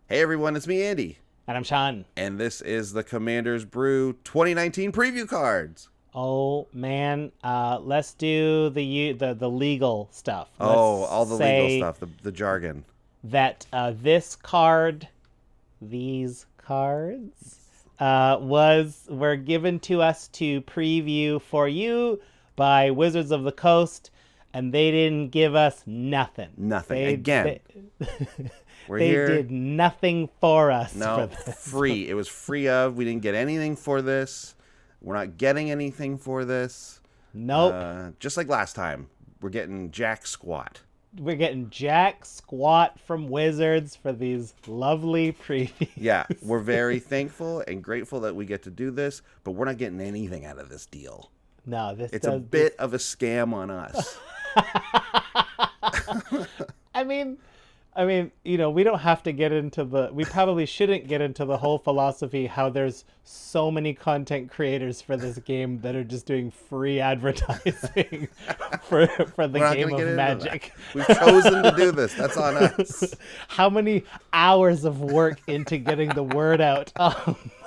Hey everyone, it's me, Andy. And I'm Sean. And this is the Commander's Brew 2019 preview cards. Oh man, let's do the legal stuff. Let's Oh, all the legal say stuff, the jargon. that these cards, were given to us to preview for you by Wizards of the Coast, and they didn't give us nothing. Nothing. They, Again, they, we're they here. did nothing for us. No, for this. free. It was free of. We didn't get anything for this. We're not getting anything for this. Nope. Just like last time, we're getting jack squat. We're getting jack squat from Wizards for these lovely previews. Yeah, we're very thankful and grateful that we get to do this, but we're not getting anything out of this deal. No, It's a bit of a scam on us. I mean, we don't have to get into we probably shouldn't get into the whole philosophy how there's so many content creators for this game that are just doing free advertising for the game of Magic. We've chosen to do this. That's on us. How many hours of work into getting the word out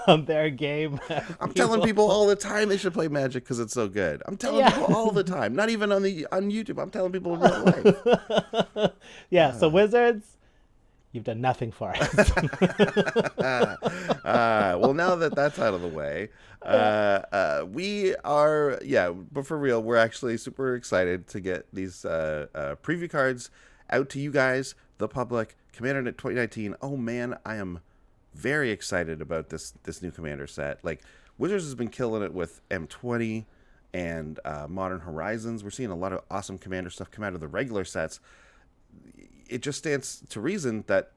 on their game? I'm telling people all the time they should play Magic because it's so good. I'm telling people all the time. Not even on YouTube. I'm telling people in real life. Yeah, so Wizards, you've done nothing for us. Well, now that that's out of the way, we are, but for real, we're actually super excited to get these preview cards out to you guys, the public. Commander Net 2019. Oh man, I am very excited about this new Commander set. Like, Wizards has been killing it with M20 and Modern Horizons. We're seeing a lot of awesome Commander stuff come out of the regular sets. It just stands to reason that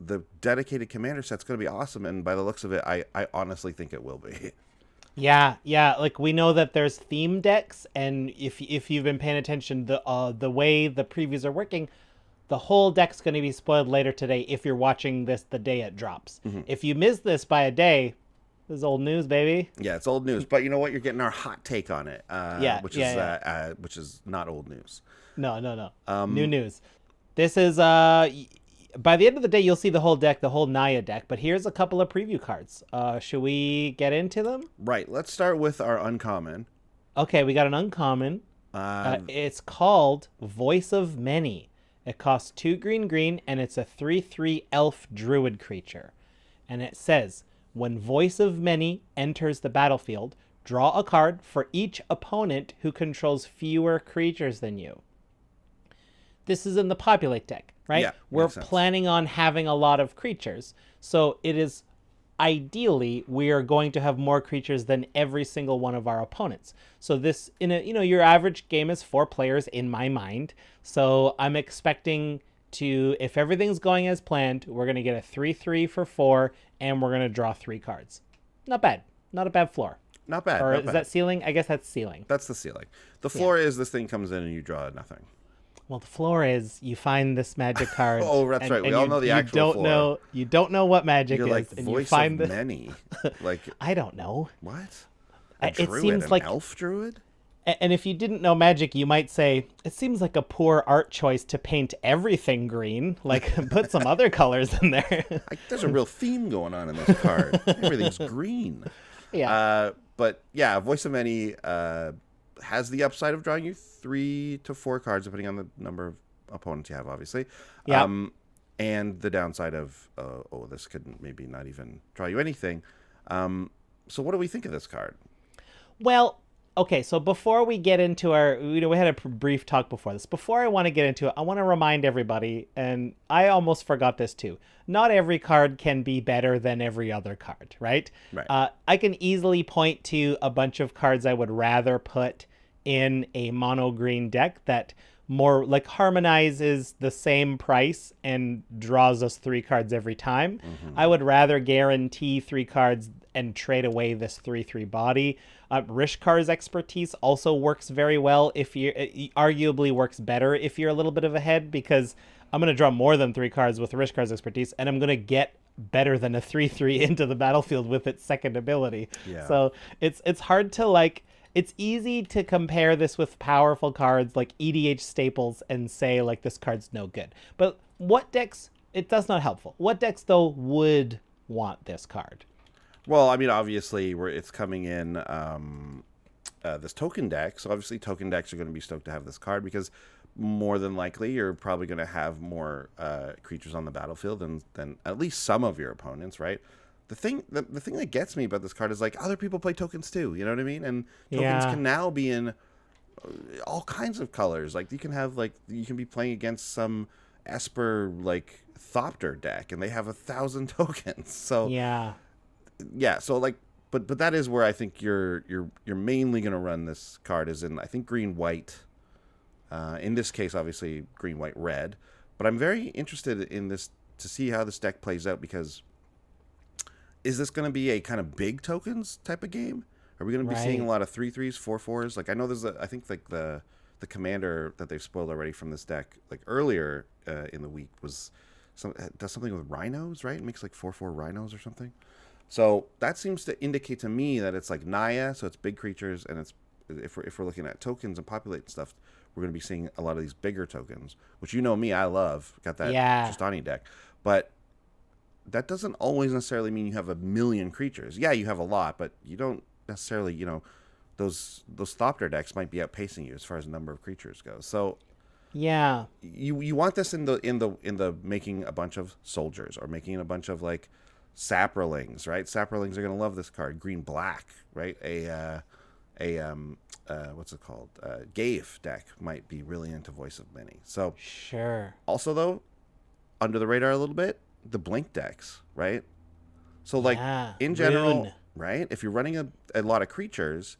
the dedicated Commander set's going to be awesome, and by the looks of it, I honestly think it will be. Yeah. Like, we know that there's theme decks, and if you've been paying attention, the way the previews are working, the whole deck's going to be spoiled later today if you're watching this the day it drops. Mm-hmm. If you miss this by a day, this is old news, baby. Yeah, it's old news, but you know what? You're getting our hot take on it, which is not old news. No. New news. This is by the end of the day, you'll see the whole deck, the whole Naya deck. But here's a couple of preview cards. Should we get into them? Right. Let's start with our uncommon. Okay, we got an uncommon. It's called Voice of Many. It costs 2 green, and it's a 3/3 elf druid creature. And it says, when Voice of Many enters the battlefield, draw a card for each opponent who controls fewer creatures than you. This is in the Populate deck, right? Yeah, we're planning on having a lot of creatures. So it is ideally we are going to have more creatures than every single one of our opponents. So this your average game is 4 players in my mind. So I'm expecting to, if everything's going as planned, we're going to get a 3/3 for 4 and we're going to draw 3 cards. Not bad. Not a bad floor. Not bad. Or not is bad. that ceiling? I guess that's ceiling. That's the ceiling. The floor is this thing comes in and you draw nothing. Well, the floor is you find this magic card. Oh, that's right. We all know the actual floor. You don't know what magic You're is. Like, and Voice you find of Many. Like, I don't know. What? It seems like elf druid? And if you didn't know Magic, you might say, it seems like a poor art choice to paint everything green. Like, put some other colors in there. There's a real theme going on in this card. Everything's green. Yeah. But, yeah, Voice of Many has the upside of drawing you 3 to 4 cards, depending on the number of opponents you have, obviously. Yeah. And the downside of, this could maybe not even draw you anything. So what do we think of this card? Well, okay, so before we get into we had a brief talk before this. Before I want to get into it, I want to remind everybody, and I almost forgot this too, not every card can be better than every other card, right? Right. I can easily point to a bunch of cards I would rather put in a mono green deck that more like harmonizes the same price and draws us 3 cards every time. Mm-hmm. I would rather guarantee 3 cards and trade away this 3/3 body. Rishkar's expertise also works very well arguably works better if you're a little bit of ahead, because I'm going to draw more than 3 cards with Rishkar's expertise, and I'm going to get better than a 3/3 into the battlefield with its second ability. Yeah. So it's hard to it's easy to compare this with powerful cards like EDH staples and say this card's no good. But what decks does not helpful. What decks though would want this card? Well, I mean, obviously, it's coming in this token deck. So obviously, token decks are going to be stoked to have this card because more than likely you're probably going to have more creatures on the battlefield than at least some of your opponents, right? The thing that gets me about this card is like other people play tokens too. You know what I mean? And tokens Yeah. can now be in all kinds of colors. Like you can be playing against some Esper like Thopter deck, and they have 1,000 tokens. So Yeah. yeah, so like, but that is where I think you're mainly gonna run this card is in I think green white. In this case, obviously green white red. But I'm very interested in this to see how this deck plays out because is this going to be a kind of big tokens type of game? Are we going to be seeing a Right. lot of 3/3s, 4/4s? Like I know I think like the commander that they've spoiled already from this deck, like earlier in the week was does something with rhinos, right? It makes like 4/4 rhinos or something. So that seems to indicate to me that it's like Naya, so it's big creatures, and it's if we're looking at tokens and populate and stuff, we're going to be seeing a lot of these bigger tokens, which you know me, I love. Got that Yeah. Tristani deck, but that doesn't always necessarily mean you have 1,000,000 creatures. Yeah, you have a lot, but you don't necessarily, those Thopter decks might be outpacing you as far as the number of creatures goes. So Yeah. you want this in the making a bunch of soldiers or making a bunch of like saprolings, right? Saprolings are gonna love this card. Green black, right? What's it called? Gave deck might be really into Voice of Many. So Sure. also though, under the radar a little bit, the blink decks, right? So like Yeah. in general, Rune. right? If you're running a lot of creatures,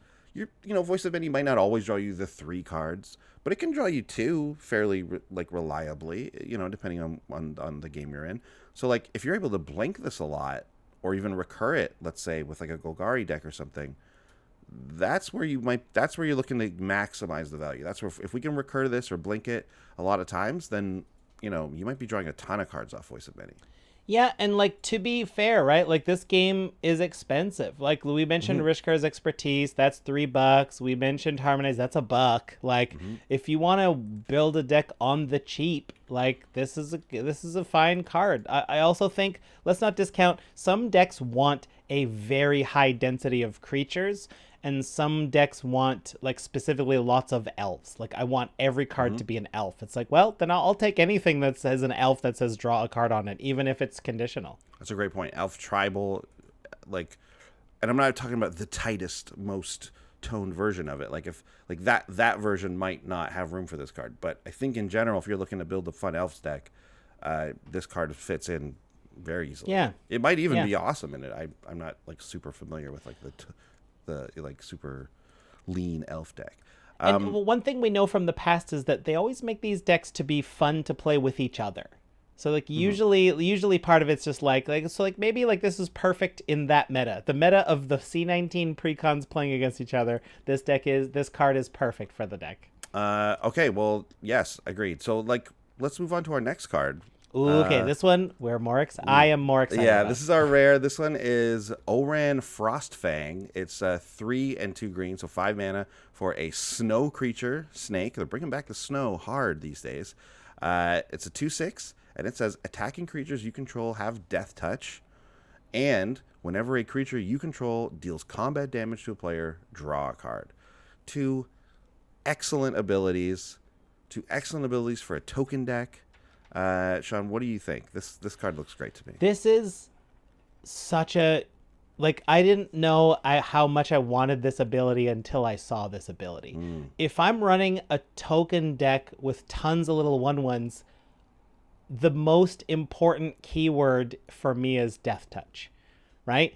Voice of Many might not always draw you the 3 cards, but it can draw you 2 fairly like reliably, depending on the game you're in. So like if you're able to blink this a lot or even recur it, let's say with like a Golgari deck or something, that's where you're looking to maximize the value. That's where if we can recur this or blink it a lot of times, then you might be drawing a ton of cards off Voice of Many. Yeah, and like to be fair, right? Like this game is expensive. Like we mentioned Rishkar's expertise, that's $3. We mentioned Harmonize, that's $1. Like if you want to build a deck on the cheap, like this is a fine card. I also think let's not discount some decks want a very high density of creatures and some decks want like specifically lots of elves. Like I want every card to be an elf. It's like, well, then I'll take anything that says an elf that says draw a card on it, even if it's conditional. That's a great point. Elf tribal, like, and I'm not talking about the tightest, most toned version of it. Like if like that version might not have room for this card, but I think in general, if you're looking to build a fun elves deck, this card fits in very easily. Yeah. It might even Yeah. be awesome in it. I'm not like super familiar with like the like super lean elf deck. And one thing we know from the past is that they always make these decks to be fun to play with each other. So like usually part of it's just like so like maybe like this is perfect in that meta. The meta of the C19 precons playing against each other. This card is perfect for the deck. Okay, well, yes, agreed. So like let's move on to our next card. Ooh, okay, this one I am more excited. Yeah, about. this is our rare. This one is Ohran Frostfang. It's 3 and 2 green, so 5 mana for a snow creature snake. They're bringing back the snow hard these days. It's a 2/6, and it says attacking creatures you control have death touch, and whenever a creature you control deals combat damage to a player, draw a card. Two excellent abilities. Two excellent abilities for a token deck. Sean, what do you think? This card looks great to me. This is such a like I didn't know how much I wanted this ability until I saw this ability. If I'm running a token deck with tons of little 1/1s, the most important keyword for me is death touch, right?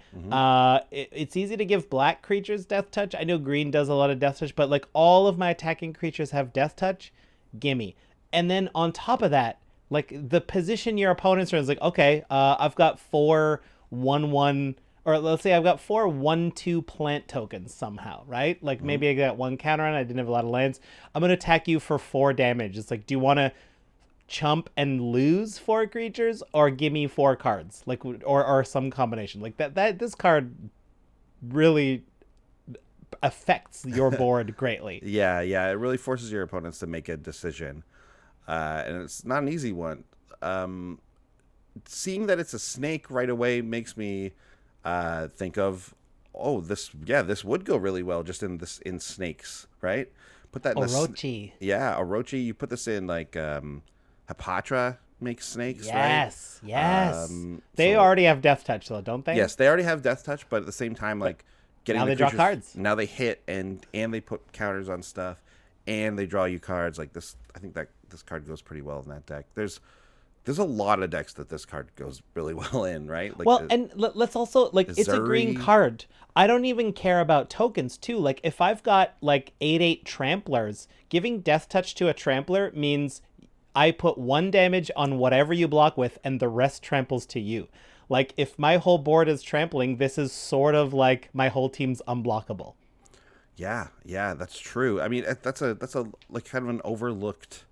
It's easy to give black creatures death touch. I know green does a lot of death touch, but like all of my attacking creatures have death touch. Gimme. And then on top of that, like the position your opponents are is like, okay, I've got 4 1/1, or let's say I've got 4 1/2 plant tokens somehow, right? Like maybe I got 1 counter on, I didn't have a lot of lands. I'm gonna attack you for 4 damage. It's like, do you want to chump and lose 4 creatures, or give me 4 cards, like or some combination like that? This card really affects your board greatly. Yeah, it really forces your opponents to make a decision, and it's not an easy one. seeing that it's a snake right away makes me think of, oh, this would go really well just in snakes, right? Put that in Orochi. Orochi. You put this in like Hepatra makes snakes, right? Yes. They already have Death Touch though, don't they? Yes, they already have Death Touch, but at the same time, like getting now the they draw cards. Now they hit and they put counters on stuff, and they draw you cards like this. I think that this card goes pretty well in that deck. There's a lot of decks that this card goes really well in, right? Like well, and let's also like it's a green card. I don't even care about tokens too. Like if I've got like 8/8 tramplers, giving Death Touch to a trampler means I put 1 damage on whatever you block with, and the rest tramples to you. Like if my whole board is trampling, this is sort of like my whole team's unblockable. Yeah, that's true. I mean, that's a like kind of an overlooked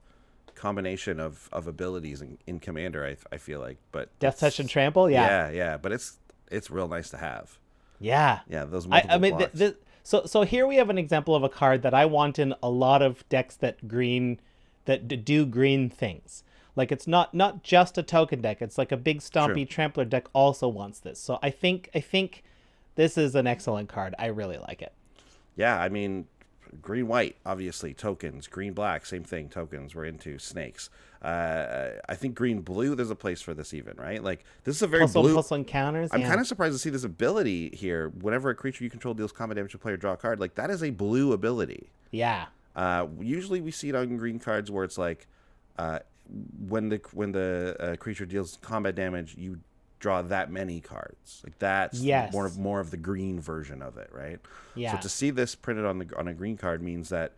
combination of abilities in Commander. I feel like, but Death Touch and Trample, yeah. But it's real nice to have. Yeah, those multiple I mean, blocks. so here we have an example of a card that I want in a lot of decks that do green things. Like it's not just a token deck. It's like a big stompy trampler deck also wants this. So I think this is an excellent card. I really like it. Yeah, I mean, green white obviously tokens. Green black same thing, tokens. We're into snakes. I think green blue there's a place for this even, right? Like this is a very blue. Plus one counters. I'm kind of surprised to see this ability here. Whenever a creature you control deals combat damage to a player, draw a card. Like that is a blue ability. Yeah. Usually we see it on green cards where it's like when the creature deals combat damage, you draw that many cards. Like that's more of the green version of it, right? Yeah. So to see this printed on a green card means that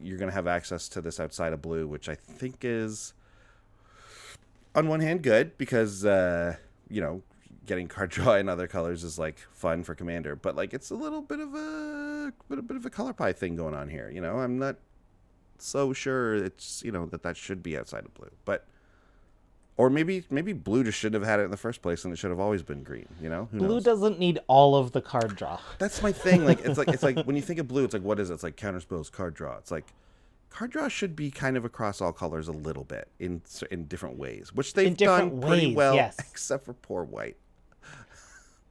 you're going to have access to this outside of blue, which I think is on one hand good because getting card draw in other colors is like fun for Commander, but like it's a little bit of a color pie thing going on here. I'm not so sure it's that should be outside of blue, but or maybe blue just shouldn't have had it in the first place and it should have always been green. Who blue knows? Doesn't need all of the card draw. That's my thing. Like it's like when you think of blue, it's like what is it? It's like counter spells, card draw. It's like card draw should be kind of across all colors a little bit in different ways, which they've done pretty well, except for poor white.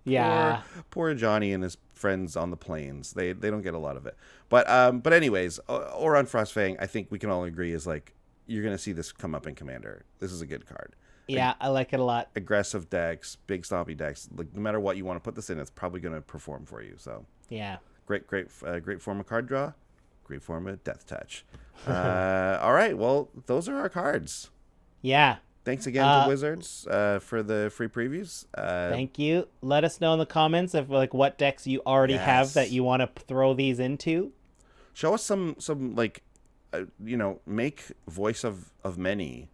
Yeah, poor Johnny and his friends on the plains. They don't get a lot of it. But anyways, Ohran Frostfang, I think we can all agree is like you're gonna see this come up in Commander. This is a good card. Yeah, I like it a lot. Aggressive decks, big stompy decks. Like no matter what you want to put this in, it's probably gonna perform for you. So yeah, great form of card draw. Great form of Death Touch. All right, well those are our cards. Yeah. Thanks again to Wizards for the free previews. Thank you. Let us know in the comments of like what decks you already have that you want to throw these into. Show us some like make Voice of Many.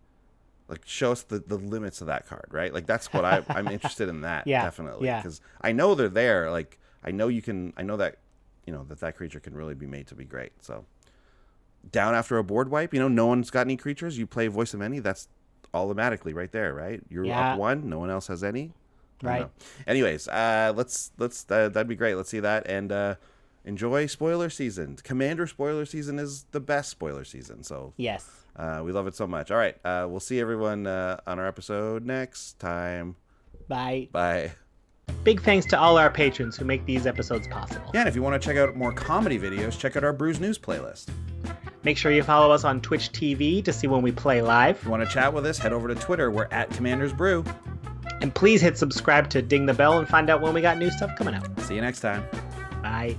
Like show us the limits of that card, right? Like that's what I'm interested in that definitely because I know they're there. Like I know that that creature can really be made to be great. So down after a board wipe, no one's got any creatures. You play Voice of Many. That's automatically right there, right? You're up 1. No one else has any. Right. Anyways, let's that'd be great. Let's see that and enjoy spoiler season. Commander spoiler season is the best spoiler season. So yes, we love it so much. All right, we'll see everyone on our episode next time. Bye. Bye. Big thanks to all our patrons who make these episodes possible. Yeah, and if you want to check out more comedy videos, check out our Brews News playlist. Make sure you follow us on Twitch TV to see when we play live. If you want to chat with us, head over to Twitter. We're at Commanders Brew. And please hit subscribe to ding the bell and find out when we got new stuff coming out. See you next time. Bye.